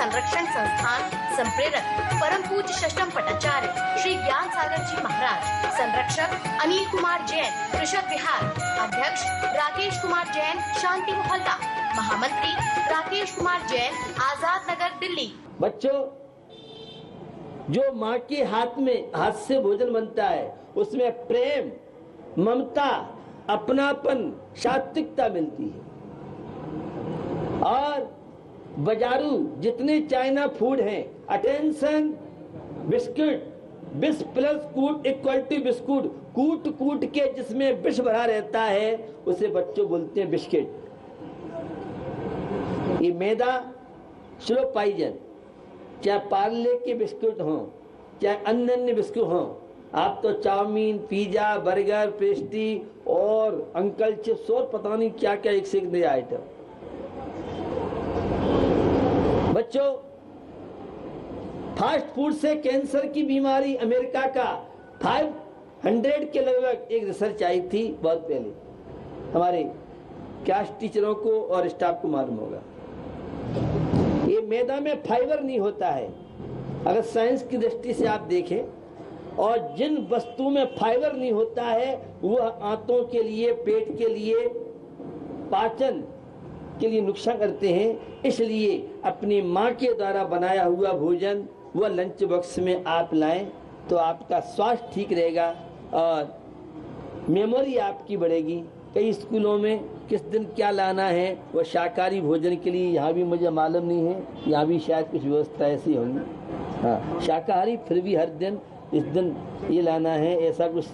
संरक्षण संस्थान संप्रेरक परम पूज्य षष्ठम पटाचार्य श्री ज्ञान सागर जी महाराज, संरक्षक अनिल कुमार जैन, कृषक विहार, अध्यक्ष राकेश कुमार जैन, शांति मोहल्ला, महामंत्री राकेश कुमार जैन, आजाद नगर, दिल्ली। बच्चों, जो माँ के हाथ से भोजन बनता है उसमें प्रेम, ममता, अपनापन, सात्विकता मिलती है। और बाजारू जितने चाइना फूड हैं, अटेंशन, बिस्कुट, विष प्लस कूट इक्वल टू बिस्कुट, कूट कूट के जिसमें विष भरा रहता है उसे बच्चों बोलते हैं बिस्किट। ये मैदा स्लो पॉइजन, चाहे पार्ले के बिस्कुट हों, चाहे अन्य अन्य बिस्कुट हों, आप तो चाउमीन, पिज्जा, बर्गर, पेस्ट्री और अंकल चिप्स और पता नहीं क्या क्या एक से एक नया आइटम। बच्चों, फास्ट फूड से कैंसर की बीमारी अमेरिका का 500 के लगभग एक रिसर्च आई थी बहुत पहले। हमारे क्लास टीचरों को और स्टाफ को मालूम होगा। ये मैदा में फाइबर नहीं होता है। अगर साइंस की दृष्टि से आप देखें, और जिन वस्तुओं में फाइबर नहीं होता है वह आंतों के लिए, पेट के लिए, पाचन के लिए नुकसान करते हैं। इसलिए अपनी माँ के द्वारा बनाया हुआ भोजन वह लंच बॉक्स में आप लाएं तो आपका स्वास्थ्य ठीक रहेगा और मेमोरी आपकी बढ़ेगी। कई स्कूलों में किस दिन क्या लाना है वह शाकाहारी भोजन के लिए यहाँ भी मुझे मालूम नहीं है, यहाँ भी शायद कुछ व्यवस्था ऐसी होगी। हाँ, शाकाहारी फिर भी हर दिन इस दिन ये लाना है ऐसा कुछ।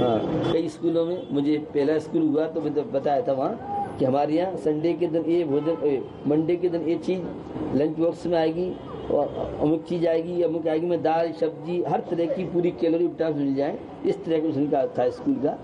हाँ, कई स्कूलों में, मुझे पहला स्कूल हुआ तो मुझे बताया था वहाँ कि हमारे यहाँ संडे के दिन ये भोजन, मंडे के दिन ये चीज़ लंच बॉक्स में आएगी और अमुक चीज़ आएगी, अमुक आएगी में दाल, सब्जी, हर तरह की पूरी कैलोरी विटामिन मिल जाए, इस तरह का उनका था स्कूल का।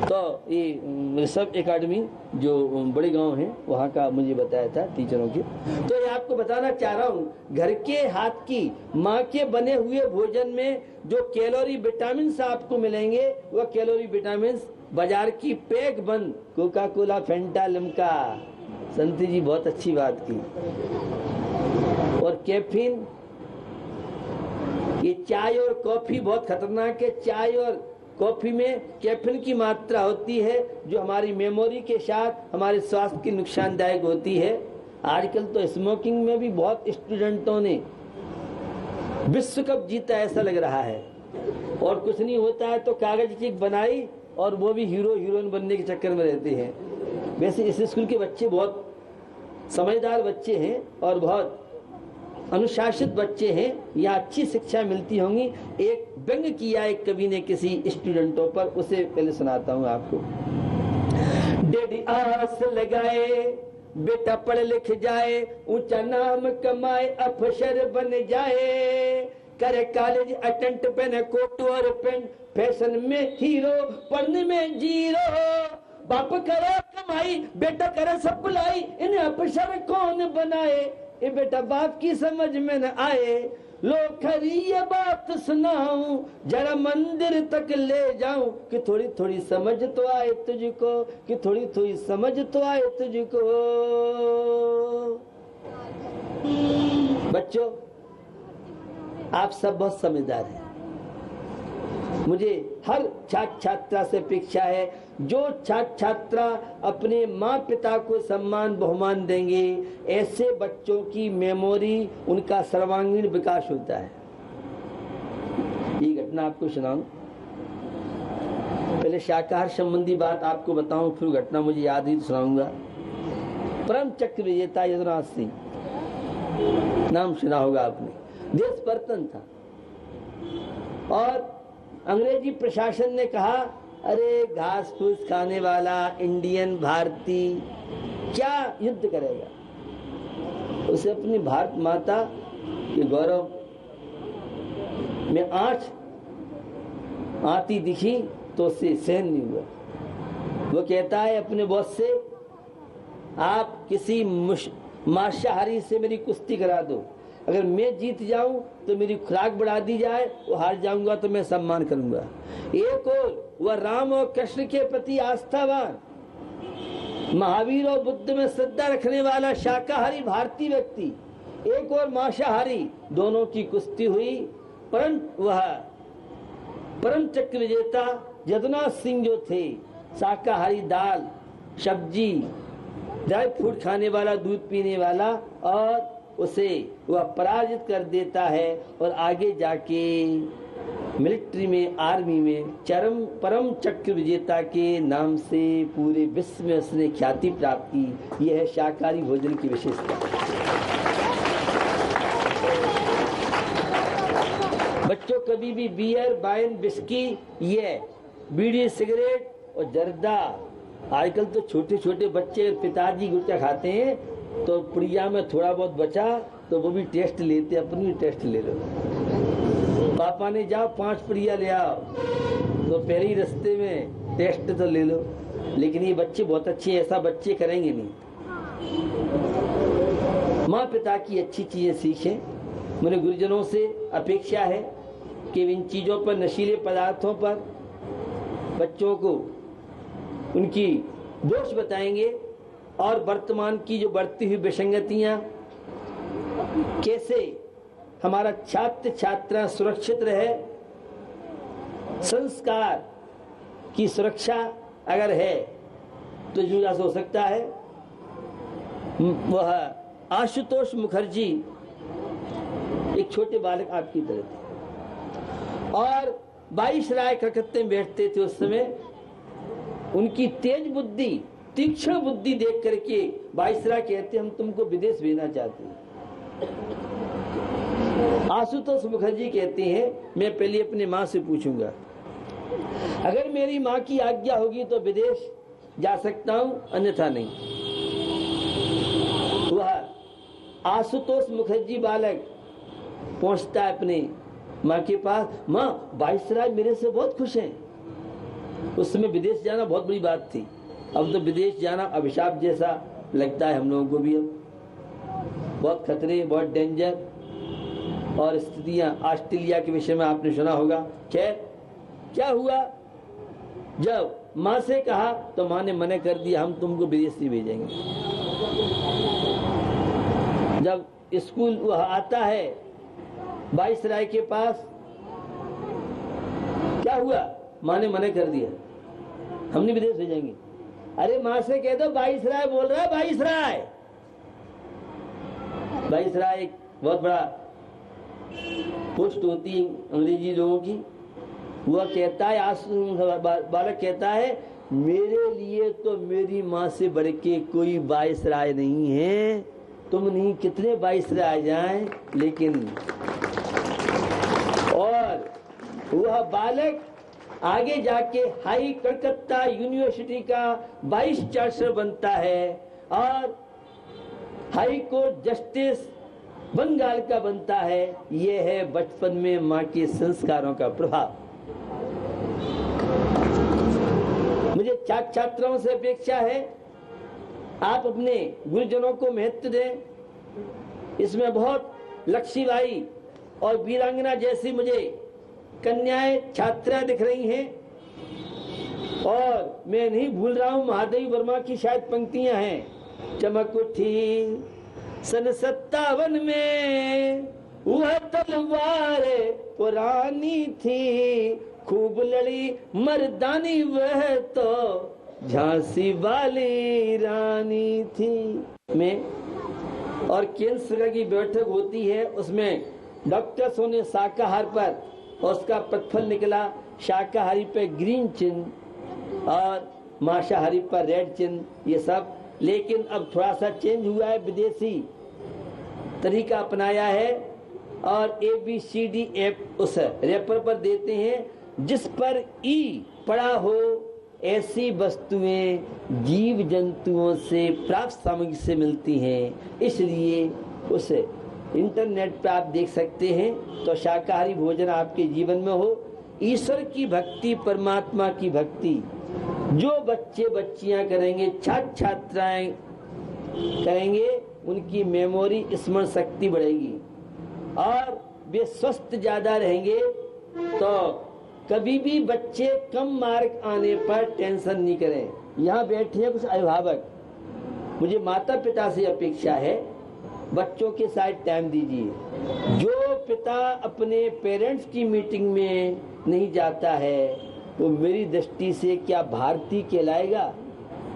तो ये सब एकेडमी जो बड़े गांव हैं वहाँ का मुझे बताया था टीचरों के। तो ये आपको बताना चाह रहा हूँ, घर के हाथ की माँ के बने हुए भोजन में जो कैलोरी विटामिन आपको मिलेंगे वह कैलोरी विटामिन बाजार की पैक बंद कोका कोला, फेंटा, लिम्का, संती जी बहुत अच्छी बात की, और कैफीन, ये चाय और कॉफी बहुत खतरनाक है। चाय और कॉफी में कैफीन की मात्रा होती है जो हमारी मेमोरी के साथ हमारे स्वास्थ्य की नुकसानदायक होती है। आजकल तो स्मोकिंग में भी बहुत स्टूडेंटों ने विश्व कप जीता ऐसा लग रहा है, और कुछ नहीं होता है तो कागज की बनाई और वो भी हीरो हीरोइन बनने के चक्कर में रहते हैं। वैसे इस स्कूल के बच्चे बहुत समझदार बच्चे हैं और बहुत अनुशासित बच्चे हैं, यहाँ अच्छी शिक्षा मिलती होंगी। एक व्यंग किया एक कवि ने किसी स्टूडेंटों पर, उसे पहले सुनाता हूँ आपको। डेडी आस लगाए बेटा पढ़ लिख जाए, ऊंचा नाम कमाए, अफसर बन जाए, करे कॉलेज अटेंड, पहने कोट और पेंट, फैशन में हीरो, पढ़ने में जीरो, बाप करे कमाई, बेटा करे सब बुलाई, इन्हें अफसर कौन बनाए, ये बेटा बाप की समझ में न आए, लो खरी ये बात सुनाऊं, जरा मंदिर तक ले जाऊं, कि थोड़ी थोड़ी समझ तो आए तुझको, कि थोड़ी थोड़ी समझ तो आए तुझको। बच्चों, आप सब बहुत समझदार हैं। मुझे हर छात्र छात्रा से अपेक्षा है जो छात्र छात्रा अपने माँ पिता को सम्मान बहुमान देंगे, ऐसे बच्चों की मेमोरी, उनका सर्वांगीण विकास होता है। ये घटना आपको सुनाऊं, पहले शाकाहार संबंधी बात आपको बताऊं, फिर घटना मुझे याद ही तो सुनाऊंगा। परम चक्र विजेता यदुराज सिंह, नाम सुना होगा आपने, देश परतन था और अंग्रेजी प्रशासन ने कहा, अरे घास फूस खाने वाला इंडियन भारतीय क्या युद्ध करेगा। उसे अपनी भारत माता के गौरव में आंच आती दिखी तो उससे सहन नहीं हुआ। वो कहता है अपने बॉस से, आप किसी मांसाहारी से मेरी कुश्ती करा दो, अगर मैं जीत जाऊं तो मेरी खुराक बढ़ा दी जाए, वो हार जाऊंगा तो मैं सम्मान करूंगा। एक और वह राम और कृष्ण के प्रति आस्थावान, महावीर और बुद्ध में श्रद्धा रखने वाला शाकाहारी भारतीय व्यक्ति, एक और मांसाहारी, दोनों की कुश्ती हुई। परंतु वह परम चक्र विजेता जदुनाथ सिंह जो थे, शाकाहारी दाल सब्जी ड्राई फ्रूट खाने वाला, दूध पीने वाला, और उसे वह पराजित कर देता है और आगे जाके मिलिट्री में, आर्मी में परम चक्र विजेता के नाम से पूरे विश्व में उसने ख्याति प्राप्त की। यह है शाकाहारी भोजन की विशेषता। बच्चों कभी भी बियर, वाइन, विस्की, ये बीड़ी, सिगरेट और जर्दा, आजकल तो छोटे छोटे बच्चे पिताजी गुटखा खाते हैं तो पुड़िया में थोड़ा बहुत बचा तो वो भी टेस्ट लेते, अपनी भी टेस्ट ले लो। पापा ने जाओ 5 पुड़िया ले आओ, तो पहले ही रास्ते में टेस्ट तो ले लो। लेकिन ये बच्चे बहुत अच्छे हैं, ऐसा बच्चे करेंगे नहीं। माँ पिता की अच्छी चीजें सीखें। मेरे गुरुजनों से अपेक्षा है कि इन चीजों पर, नशीले पदार्थों पर बच्चों को उनकी दोष बताएंगे और वर्तमान की जो बढ़ती हुई विसंगतियां, कैसे हमारा छात्र छात्रा सुरक्षित रहे, संस्कार की सुरक्षा अगर है तो जो हो सकता है। वह आशुतोष मुखर्जी एक छोटे बालक आपकी तरह थे और 22 राय कलकत्ते में बैठते थे। उस समय उनकी तेज बुद्धि, तीक्ष्ण बुद्धि देख करके वाइसराय कहते हम तुमको विदेश भेजना चाहते हैं। आशुतोष मुखर्जी कहते हैं मैं पहले अपने माँ से पूछूंगा, अगर मेरी माँ की आज्ञा होगी तो विदेश जा सकता हूँ, अन्यथा नहीं। वह आशुतोष मुखर्जी बालक पहुंचता है अपने माँ के पास, माँ वाइसराय मेरे से बहुत खुश हैं। उस समय विदेश जाना बहुत बड़ी बात थी, अब तो विदेश जाना अभिशाप जैसा लगता है हम लोगों को भी। अब बहुत खतरे, बहुत डेंजर और स्थितियां। ऑस्ट्रेलिया के विषय में आपने सुना होगा। खैर क्या हुआ, जब माँ से कहा तो माँ ने मना कर दिया, हम तुमको विदेश नहीं भेजेंगे। जब स्कूल वह आता है वाइसराय के पास, क्या हुआ, माँ ने मना कर दिया, हम नहीं विदेश भेजेंगे। अरे माँ से कह दो वाइसराय बोल रहा है, वाइसराय। वाइसराय एक बहुत बड़ा पोस्ट होती है अंग्रेजी लोगों की। वह कहता है, बालक कहता है, मेरे लिए तो मेरी माँ से बढ़ के कोई वाइसराय नहीं है। तुम नहीं कितने वाइसराय जाएं, लेकिन और वह बालक आगे जाके हाई कलकत्ता यूनिवर्सिटी का वाइस चांसलर बनता है और हाई कोर्ट जस्टिस बंगाल का बनता है। यह है बचपन में माँ के संस्कारों का प्रभाव। मुझे छात्र छात्राओं से अपेक्षा है आप अपने गुरुजनों को महत्व दें। इसमें बहुत लक्ष्मीबाई और वीरांगना जैसी मुझे कन्याएं, छात्राएं दिख रही हैं और मैं नहीं भूल रहा हूं महादेवी वर्मा की शायद पंक्तियां हैं। चमक उठी सन 57 में वह तलवार पुरानी थी, खूब लड़ी मर्दानी वह तो झांसी वाली रानी थी। में और केंद्र सरकार की बैठक होती है, उसमें डॉक्टर्स ने शाकाहार पर और उसका प्रतिफल निकला, शाकाहारी पे ग्रीन चिन्ह और मांसाहारी पर रेड चिन्ह, ये सब। लेकिन अब थोड़ा सा चेंज हुआ है, विदेशी तरीका अपनाया है और ABCD उस रेपर पर देते हैं जिस पर ई पड़ा हो। ऐसी वस्तुएं जीव जंतुओं से प्राप्त सामग्री से मिलती हैं, इसलिए उस इंटरनेट पर आप देख सकते हैं। तो शाकाहारी भोजन आपके जीवन में हो, ईश्वर की भक्ति, परमात्मा की भक्ति जो बच्चे बच्चियां करेंगे, छात्र छात्राएं करेंगे, उनकी मेमोरी, स्मरण शक्ति बढ़ेगी और वे स्वस्थ ज्यादा रहेंगे। तो कभी भी बच्चे कम मार्क आने पर टेंशन नहीं करें। यहाँ बैठे हैं कुछ अभिभावक, मुझे माता पिता से अपेक्षा है, बच्चों के साथ टाइम दीजिए। जो पिता अपने पेरेंट्स की मीटिंग में नहीं जाता है वो मेरी दृष्टि से क्या भारतीय कहलाएगा,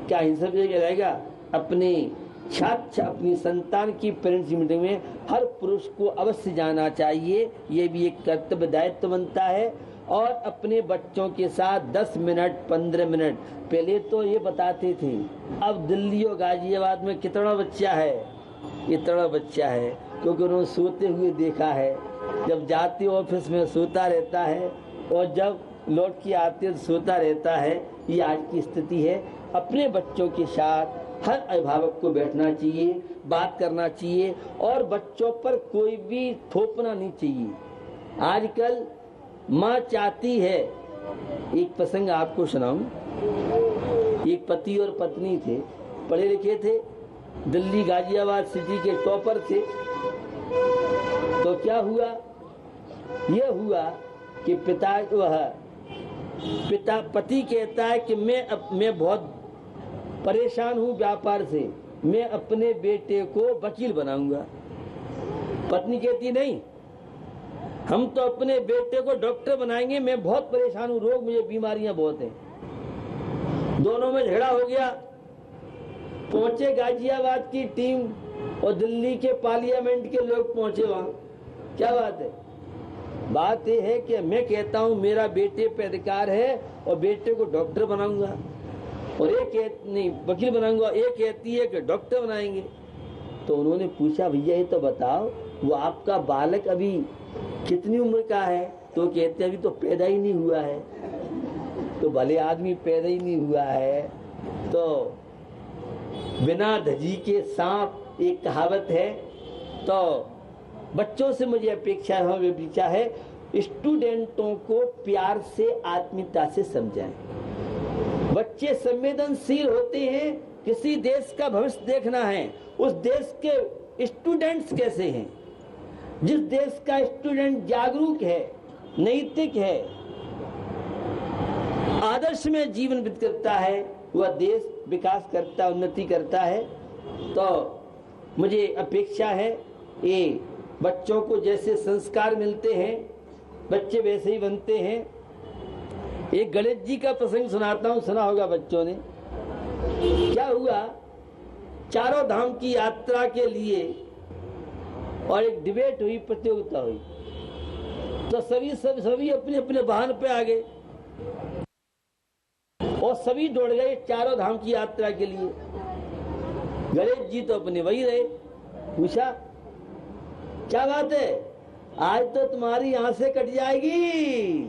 क्या हिंसक कहलाएगा। अपने छात्र अपनी संतान की पेरेंट्स की मीटिंग में हर पुरुष को अवश्य जाना चाहिए, ये भी एक कर्तव्य दायित्व बनता है। और अपने बच्चों के साथ 10 मिनट 15 मिनट, पहले तो ये बताते थे, अब दिल्ली और गाजियाबाद में कितना बच्चा है, इतना बच्चा है, क्योंकि उन्होंने सोते हुए देखा है। जब जाते ऑफिस में सोता रहता है और जब लौट के आते सोता रहता है। ये आज की स्थिति है। अपने बच्चों के साथ हर अभिभावक को बैठना चाहिए, बात करना चाहिए और बच्चों पर कोई भी थोपना नहीं चाहिए। आजकल माँ चाहती है, एक प्रसंग आपको सुनाऊं। एक पति और पत्नी थे, पढ़े लिखे थे, दिल्ली गाजियाबाद सिटी के टॉपर थे। तो क्या हुआ, यह हुआ कि पति कहता है कि मैं बहुत परेशान हूँ व्यापार से, मैं अपने बेटे को वकील बनाऊंगा। पत्नी कहती नहीं, हम तो अपने बेटे को डॉक्टर बनाएंगे, मैं बहुत परेशान हूँ, रोग मुझे बीमारियां बहुत हैं। दोनों में झगड़ा हो गया। पहुंचे गाजियाबाद की टीम और दिल्ली के पार्लियामेंट के लोग पहुंचे वहां। क्या बात है? बात यह है कि मैं कहता हूं मेरा बेटे पे अधिकार है और बेटे को डॉक्टर बनाऊंगा, और एक नहीं वकील बनाऊंगा, एक कहती है कि डॉक्टर बनाएंगे। तो उन्होंने पूछा, भैया ये तो बताओ, वो आपका बालक अभी कितनी उम्र का है? तो कहते अभी तो पैदा ही नहीं हुआ है। तो भले आदमी पैदा ही नहीं हुआ है तो बिना धजी के सांप, एक कहावत है। तो बच्चों से मुझे अपेक्षा है स्टूडेंटों को प्यार से, आत्मीयता से समझाएं। बच्चे संवेदनशील होते हैं। किसी देश का भविष्य देखना है, उस देश के स्टूडेंट्स कैसे हैं। जिस देश का स्टूडेंट जागरूक है, नैतिक है, आदर्श में जीवन व्यतीत करता है, वह देश विकास करता, उन्नति करता है। तो मुझे अपेक्षा है ये बच्चों को जैसे संस्कार मिलते हैं बच्चे वैसे ही बनते हैं। एक गणेश जी का प्रसंग सुनाता हूँ, सुना होगा बच्चों ने। क्या हुआ, चारों धाम की यात्रा के लिए और एक डिबेट हुई, प्रतियोगिता हुई। तो सभी अपने अपने वाहन पे आ गए और सभी दौड़ गए चारों धाम की यात्रा के लिए। गणेश जी तो अपने वही रहे। पूछा, क्या बात है, आज तो तुम्हारी यहां से कट जाएगी,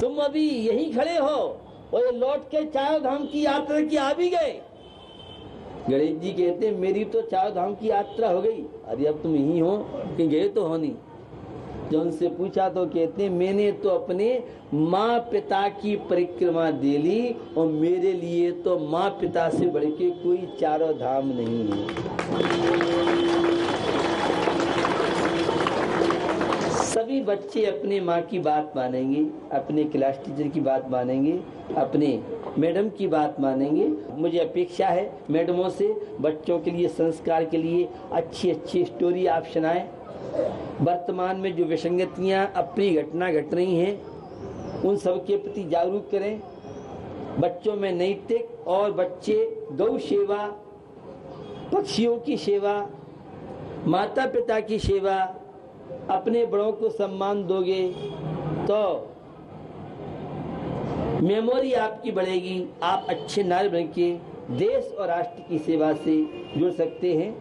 तुम अभी यहीं खड़े हो और ये लौट के चारों धाम की यात्रा की आ भी गए। गणेश जी कहते हैं, मेरी तो चारों धाम की यात्रा हो गई, अरे अब तुम यहीं हो कि गए तो हो नहीं। जब उनसे पूछा तो कहते हैं, मैंने तो अपने माँ पिता की परिक्रमा दे ली और मेरे लिए तो माँ पिता से बढ़ के कोई चारों धाम नहीं है। सभी बच्चे अपने माँ की बात मानेंगे, अपने क्लास टीचर की बात मानेंगे, अपने मैडम की बात मानेंगे। मुझे अपेक्षा है मैडमों से बच्चों के लिए, संस्कार के लिए अच्छी अच्छी स्टोरी आप सुनाएं। वर्तमान में जो विसंगतियां अपनी घटना घट रही हैं उन सब के प्रति जागरूक करें। बच्चों में नैतिक, और बच्चे गौ सेवा, पक्षियों की सेवा, माता पिता की सेवा, अपने बड़ों को सम्मान दोगे तो मेमोरी आपकी बढ़ेगी, आप अच्छे नागरिक बन के देश और राष्ट्र की सेवा से जुड़ सकते हैं।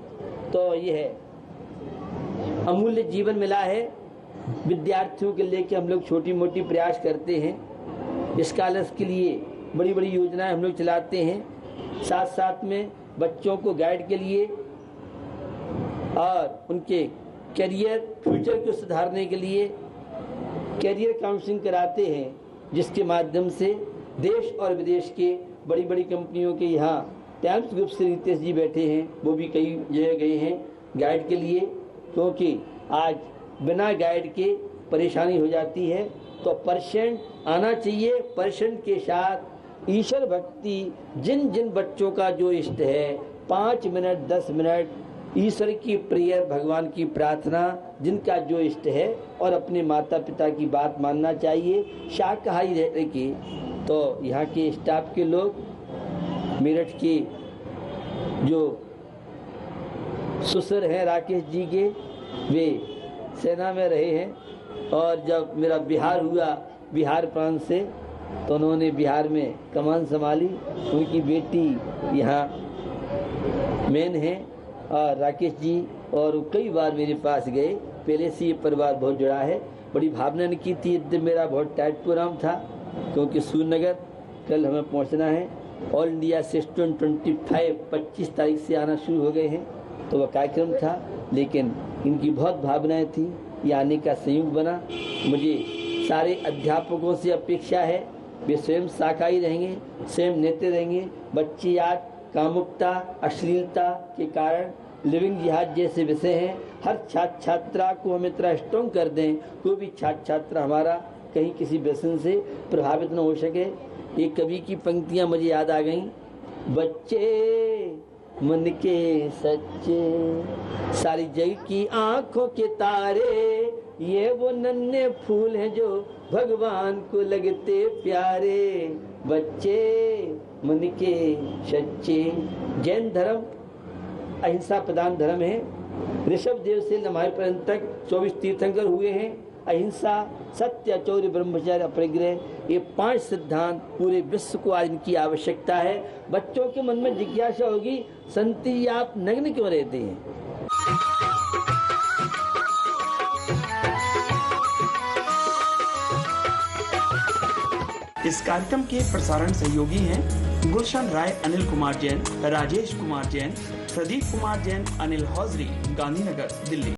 तो यह है अमूल्य जीवन मिला है विद्यार्थियों के लेके हम लोग छोटी मोटी प्रयास करते हैं। स्कॉलर्स के लिए बड़ी बड़ी योजनाएं हम लोग चलाते हैं, साथ साथ में बच्चों को गाइड के लिए और उनके करियर फ्यूचर को सुधारने के लिए करियर काउंसलिंग कराते हैं, जिसके माध्यम से देश और विदेश के बड़ी बड़ी कंपनियों के यहाँ टाइम्स ग्रुप से रितेश जी बैठे हैं, वो भी कई जगह गए हैं गाइड के लिए, क्योंकि आज बिना गाइड के परेशानी हो जाती है। तो परसेंट आना चाहिए, परसेंट के साथ ईश्वर भक्ति जिन जिन बच्चों का जो इष्ट है, 5 मिनट 10 मिनट ईश्वर की प्रेयर, भगवान की प्रार्थना, जिनका जो इष्ट है, और अपने माता पिता की बात मानना चाहिए। शाकाहारी रहने की तो यहाँ के स्टाफ के लोग, मेरठ के जो ससुर हैं राकेश जी के, वे सेना में रहे हैं, और जब मेरा बिहार हुआ, बिहार प्रांत से, तो उन्होंने बिहार में कमान संभाली। उनकी बेटी यहाँ मेन है, और राकेश जी, और कई बार मेरे पास गए। पहले से ये परिवार बहुत जुड़ा है। बड़ी भावना ने की थी। दिन मेरा बहुत टाइट प्रोग्राम था, क्योंकि सूरनगर कल हमें पहुंचना है। ऑल इंडिया से 25 तारीख से आना शुरू हो गए हैं, तो वह कार्यक्रम था, लेकिन इनकी बहुत भावनाएं थी। ये आने का संयोग बना। मुझे सारे अध्यापकों से अपेक्षा है, वे स्वयं शाकाहारी रहेंगे, स्वयं नेते रहेंगे। बच्चे आज कामुकता, अश्लीलता के कारण लिविंग जिहाद जैसे विषय हैं, हर छात्र छात्रा को हम इतना स्ट्रॉन्ग कर दें, कोई भी छात्र छात्रा हमारा कहीं किसी व्यसन से प्रभावित न हो सके। एक कवि की पंक्तियां मुझे याद आ गईं, बच्चे मन के सच्चे, सारी जग की आंखों के तारे, ये वो नन्हे फूल हैं जो भगवान को लगते प्यारे, बच्चे मन के सच्चे। जैन धर्म अहिंसा प्रधान धर्म है। ऋषभ देव से हमारे पर्यंत तक 24 तीर्थंकर हुए हैं। अहिंसा, सत्य, चौर्य, ब्रह्मचर्य, अपरिग्रह, ये 5 सिद्धांत पूरे विश्व को आज इनकी आवश्यकता है। बच्चों के मन में जिज्ञासा होगी, संती आप नग्न क्यों रहते हैं? इस कार्यक्रम के प्रसारण सहयोगी हैं गुलशन राय, अनिल कुमार जैन, राजेश कुमार जैन, प्रदीप कुमार जैन, अनिल हौजरी, गांधीनगर, दिल्ली।